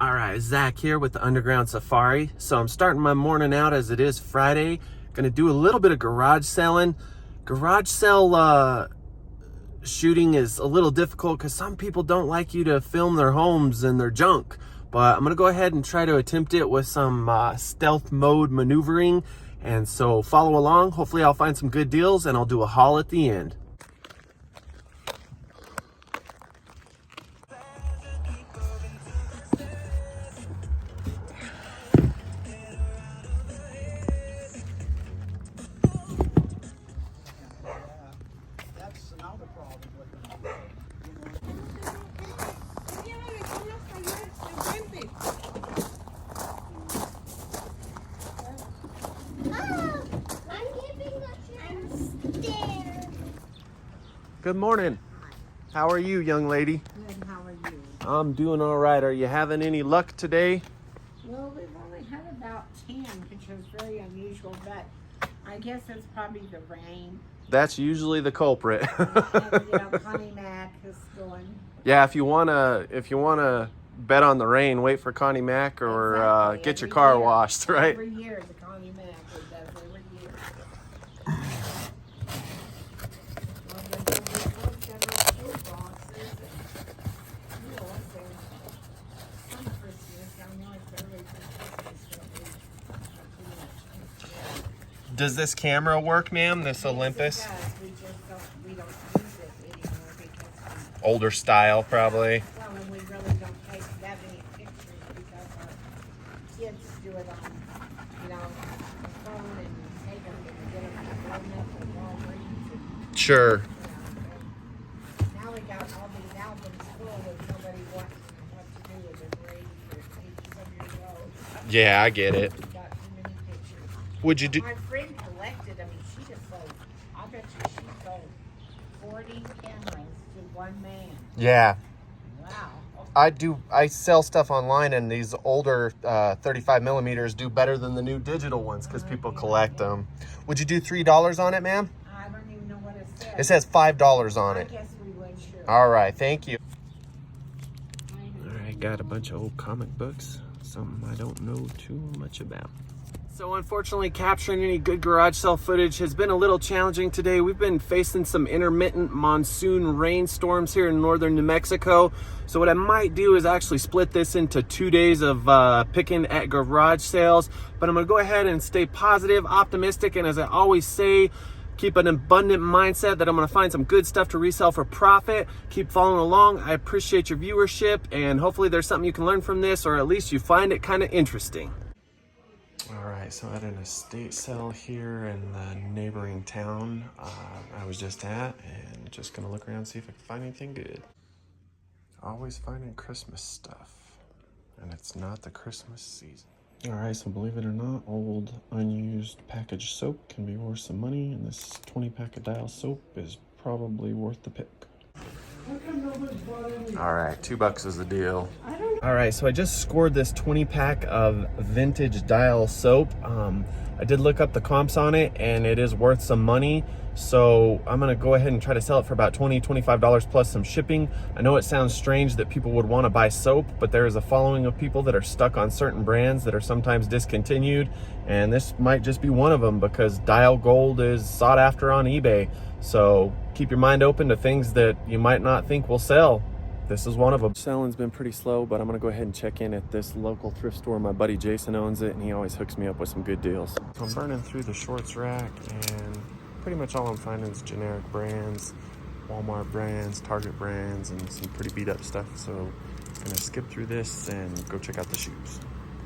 All right, Zach here with the Underground Safari. So I'm starting my morning out as it is Friday. Gonna do a little bit of garage selling. Garage sale shooting is a little difficult because some people don't like you to film their homes and their junk. But I'm gonna go ahead and try to attempt it with some stealth mode maneuvering. And so follow along. Hopefully I'll find some good deals and I'll do a haul at the end. Good morning. How are you, young lady? Good, how are you? I'm doing all right. Are you having any luck today? Well, we've only had about 10, which is very unusual, but I guess it's probably the rain. That's usually the culprit. And Connie Mac is going. Yeah, if you wanna bet on the rain, wait for Connie Mac or Exactly. get your Every car year. washed, right? Every year, the Connie Mac it does every year. Well, there's a report several food boxes and, some Christmas. I know it's early for Christmas, but we not too much. Does this camera work, ma'am? This Yes, Olympus? it does. We don't use it anymore because Older style, probably. well, and we really don't take that many pictures because our kids do it on, the phone and take them and get them blown up at Walgreens and, Sure. and now we got all these albums full with nobody wanting what to do with it. We're 80 years old. Yeah, I get it. We got too many pictures. Would you do? My friend collected them. She just sold, I bet you she sold 40 cameras to one man. Yeah, Wow. I sell stuff online, and these older 35 millimeters do better than the new digital ones because people collect them. Would you do $3 on it, ma'am? I don't even know what it says. It says $5 on I it. guess we would, sure. All right, thank you. All right, got a bunch of old comic books, something I don't know too much about. So unfortunately, capturing any good garage sale footage has been a little challenging today. We've been facing some intermittent monsoon rainstorms here in northern New Mexico. So what I might do is actually split this into 2 days of picking at garage sales. But I'm gonna go ahead and stay positive, optimistic, and as I always say, keep an abundant mindset that I'm gonna find some good stuff to resell for profit. Keep following along. I appreciate your viewership, and hopefully there's something you can learn from this, or at least you find it kind of interesting. All right, so at an estate sale here in the neighboring town I was just at, and just gonna look around and see if I can find anything good. Always finding Christmas stuff, and it's not the Christmas season. All right, so believe it or not, old unused packaged soap can be worth some money, and this 20-pack of Dial soap is probably worth the pick. All right, $2 is the deal. All right, so I just scored this 20-pack of vintage Dial soap. I did look up the comps on it, and it is worth some money. So I'm gonna go ahead and try to sell it for about $20, $25 plus some shipping. I know it sounds strange that people would wanna buy soap, but there is a following of people that are stuck on certain brands that are sometimes discontinued. And this might just be one of them because Dial Gold is sought after on eBay. So keep your mind open to things that you might not think will sell. This is one of them. Selling's been pretty slow, but I'm gonna go ahead and check in at this local thrift store. My buddy Jason owns it, and he always hooks me up with some good deals. So I'm burning through the shorts rack, and pretty much all I'm finding is generic brands, Walmart brands, Target brands, and some pretty beat up stuff. So I'm gonna skip through this and go check out the shoes.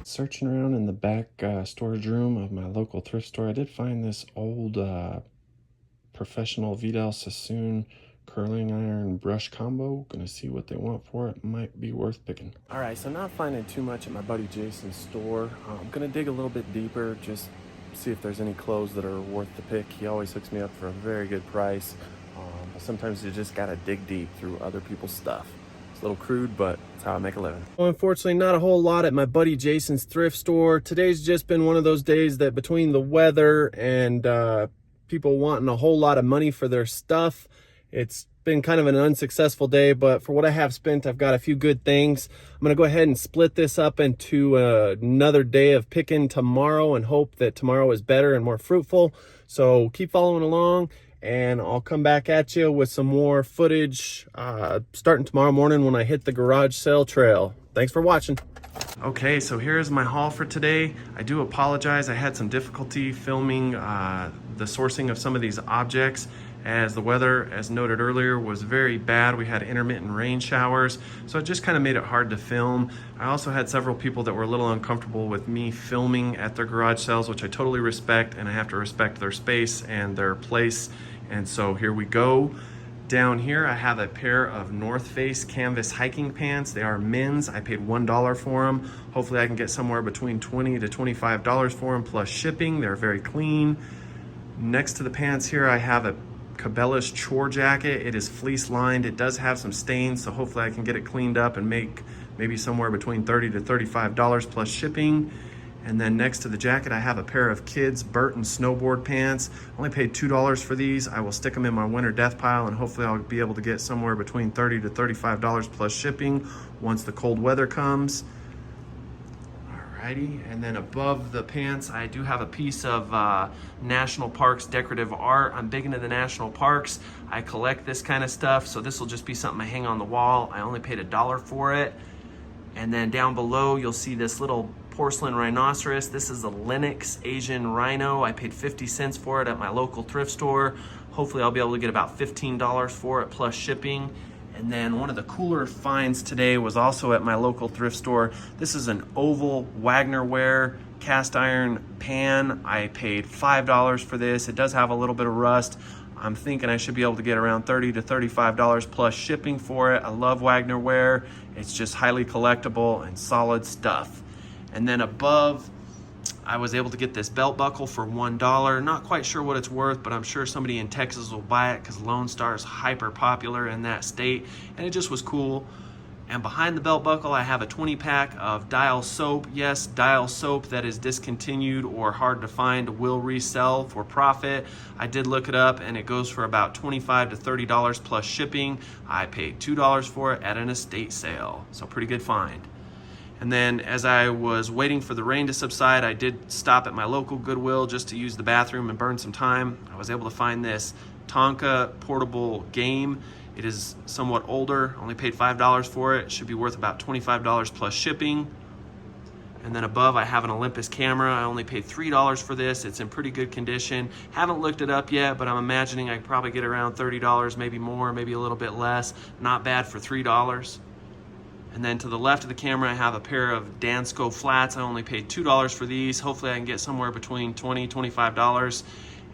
Searching around in the back storage room of my local thrift store, I did find this old professional Vidal Sassoon curling iron brush combo. Gonna see what they want for it. Might be worth picking. All right, so not finding too much at my buddy Jason's store. I'm gonna dig a little bit deeper, just see if there's any clothes that are worth the pick. He always hooks me up for a very good price. But sometimes you just gotta dig deep through other people's stuff. It's a little crude, but it's how I make a living. Well, unfortunately, not a whole lot at my buddy Jason's thrift store. Today's just been one of those days that between the weather and people wanting a whole lot of money for their stuff, it's been kind of an unsuccessful day, but for what I have spent, I've got a few good things. I'm gonna go ahead and split this up into another day of picking tomorrow and hope that tomorrow is better and more fruitful. So keep following along, and I'll come back at you with some more footage starting tomorrow morning when I hit the garage sale trail. Thanks for watching. Okay, so here's my haul for today. I do apologize, I had some difficulty filming the sourcing of some of these objects, as the weather, as noted earlier, was very bad. We had intermittent rain showers, so it just kind of made it hard to film. I also had several people that were a little uncomfortable with me filming at their garage sales, which I totally respect, and I have to respect their space and their place. And so here we go. Down here, I have a pair of North Face canvas hiking pants. They are men's. I paid $1 for them. Hopefully I can get somewhere between $20 to $25 for them plus shipping. They're very clean. Next to the pants here, I have a Cabela's chore jacket. It is fleece lined. It does have some stains, so hopefully I can get it cleaned up and make maybe somewhere between $30 to $35 plus shipping. And then next to the jacket, I have a pair of kids Burton snowboard pants. I only paid $2 for these. I will stick them in my winter death pile, and hopefully I'll be able to get somewhere between $30 to $35 plus shipping once the cold weather comes. Alrighty, and then above the pants, I do have a piece of National Parks decorative art. I'm big into the National Parks. I collect this kind of stuff, so this will just be something I hang on the wall. I only paid $1 for it. And then down below, you'll see this little porcelain rhinoceros. This is a Lenox Asian rhino. I paid 50 cents for it at my local thrift store. Hopefully I'll be able to get about $15 for it plus shipping. And then one of the cooler finds today was also at my local thrift store. This is an oval Wagner ware cast iron pan. I paid $5 for this. It does have a little bit of rust. I'm thinking I should be able to get around $30 to $35 plus shipping for it. I love Wagner ware. It's just highly collectible and solid stuff. And then above, I was able to get this belt buckle for $1. Not quite sure what it's worth, but I'm sure somebody in Texas will buy it because Lone Star is hyper popular in that state, and it just was cool. And behind the belt buckle, I have a 20 pack of Dial soap. Yes, Dial soap that is discontinued or hard to find will resell for profit. I did look it up, and it goes for about $25 to $30 plus shipping. I paid $2 for it at an estate sale, so pretty good find. And then as I was waiting for the rain to subside, I did stop at my local Goodwill just to use the bathroom and burn some time. I was able to find this Tonka portable game. It is somewhat older, only paid $5 for it. It should be worth about $25 plus shipping. And then above, I have an Olympus camera. I only paid $3 for this. It's in pretty good condition. Haven't looked it up yet, but I'm imagining I could probably get around $30, maybe more, maybe a little bit less. Not bad for $3. And then to the left of the camera, I have a pair of Dansko flats. I only paid $2 for these. Hopefully I can get somewhere between $20, $25.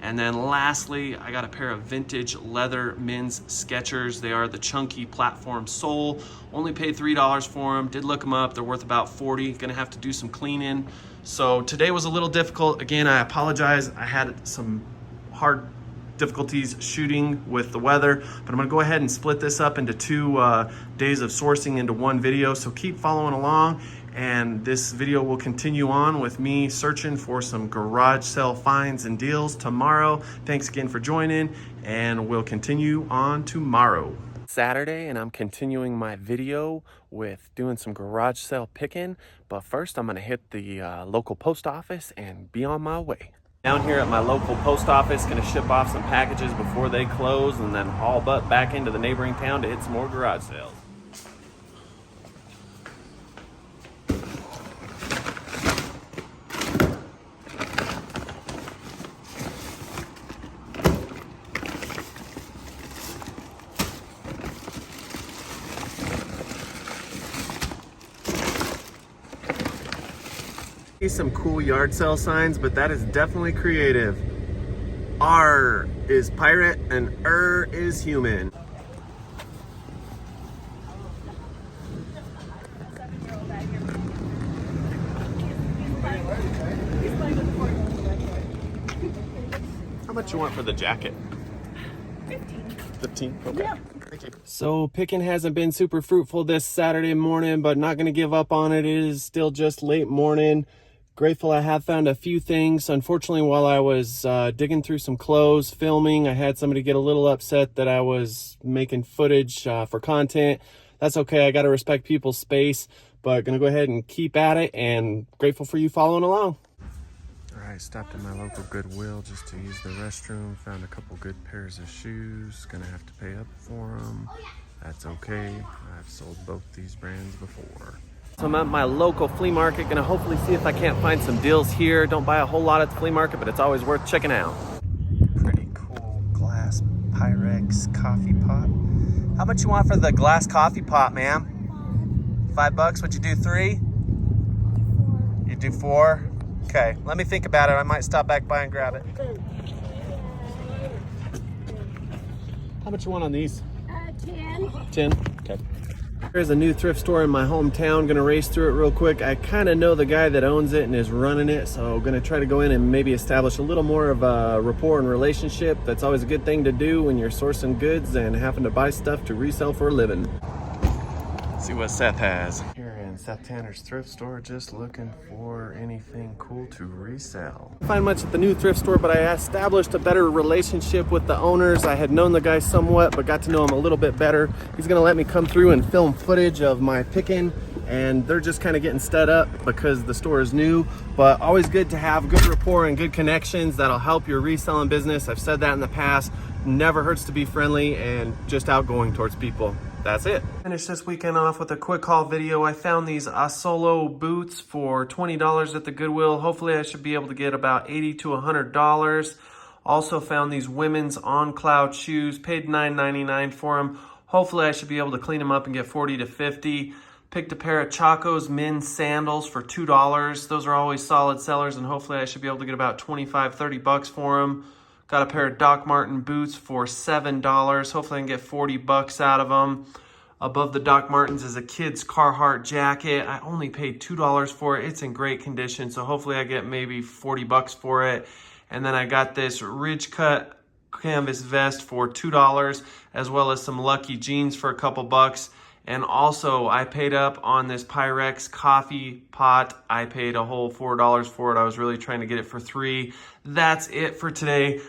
And then lastly, I got a pair of vintage leather men's Skechers. They are the chunky platform sole. Only paid $3 for them. Did look them up. They're worth about $40. Gonna have to do some cleaning. So today was a little difficult. Again, I apologize. I had some hard difficulties shooting with the weather, but I'm gonna go ahead and split this up into 2 days of sourcing into one video. So keep following along, and this video will continue on with me searching for some garage sale finds and deals tomorrow. Thanks again for joining, and we'll continue on tomorrow. Saturday, and I'm continuing my video with doing some garage sale picking, but first I'm gonna hit the local post office and be on my way. Down here at my local post office, gonna ship off some packages before they close, and then haul butt back into the neighboring town to hit some more garage sales. Some cool yard sale signs, but that is definitely creative. R is pirate and is human. How much you want for the jacket? 15? Okay. Yeah. Thank you. So picking hasn't been super fruitful this Saturday morning, but not gonna give up on it. It is still just late morning. Grateful I have found a few things. Unfortunately, while I was digging through some clothes, filming, I had somebody get a little upset that I was making footage for content. That's okay. I got to respect people's space, but gonna go ahead and keep at it, and grateful for you following along. All right, stopped at my local Goodwill just to use the restroom. Found a couple good pairs of shoes. Gonna have to pay up for them. That's okay. I've sold both these brands before. So I'm at my local flea market, gonna hopefully see if I can't find some deals here. Don't buy a whole lot at the flea market, but it's always worth checking out. Pretty cool glass Pyrex coffee pot. How much you want for the glass coffee pot, ma'am? $5? Would you do 3? You do 4? Okay, let me think about it. I might stop back by and grab it. How much you want on these? 10. 10? Okay. There's a new thrift store in my hometown. Gonna race through it real quick. I kind of know the guy that owns it and is running it, so gonna try to go in and maybe establish a little more of a rapport and relationship. That's always a good thing to do when you're sourcing goods and having to buy stuff to resell for a living. Let's see what Seth has. Here in Seth Tanner's thrift store, just looking for anything cool to resell. Didn't find much at the new thrift store, but I established a better relationship with the owners. I had known the guy somewhat, but got to know him a little bit better. He's gonna let me come through and film footage of my picking, and they're just kind of getting set up because the store is new, but always good to have good rapport and good connections that'll help your reselling business. I've said that in the past. Never hurts to be friendly and just outgoing towards people. That's it. Finished this weekend off with a quick haul video. I found these Asolo boots for $20 at the Goodwill. Hopefully I should be able to get about $80 to $100. Also found these women's On Cloud shoes. Paid $9.99 for them. Hopefully I should be able to clean them up and get $40 to $50. Picked a pair of Chaco's men's sandals for $2. Those are always solid sellers, and hopefully I should be able to get about $25, $30 for them. Got a pair of Doc Marten boots for $7. Hopefully I can get $40 out of them. Above the Doc Martens is a kid's Carhartt jacket. I only paid $2 for it. It's in great condition, so hopefully I get maybe $40 for it. And then I got this Ridge Cut canvas vest for $2, as well as some Lucky jeans for a couple bucks. And also I paid up on this Pyrex coffee pot. I paid a whole $4 for it. I was really trying to get it for $3. That's it for today.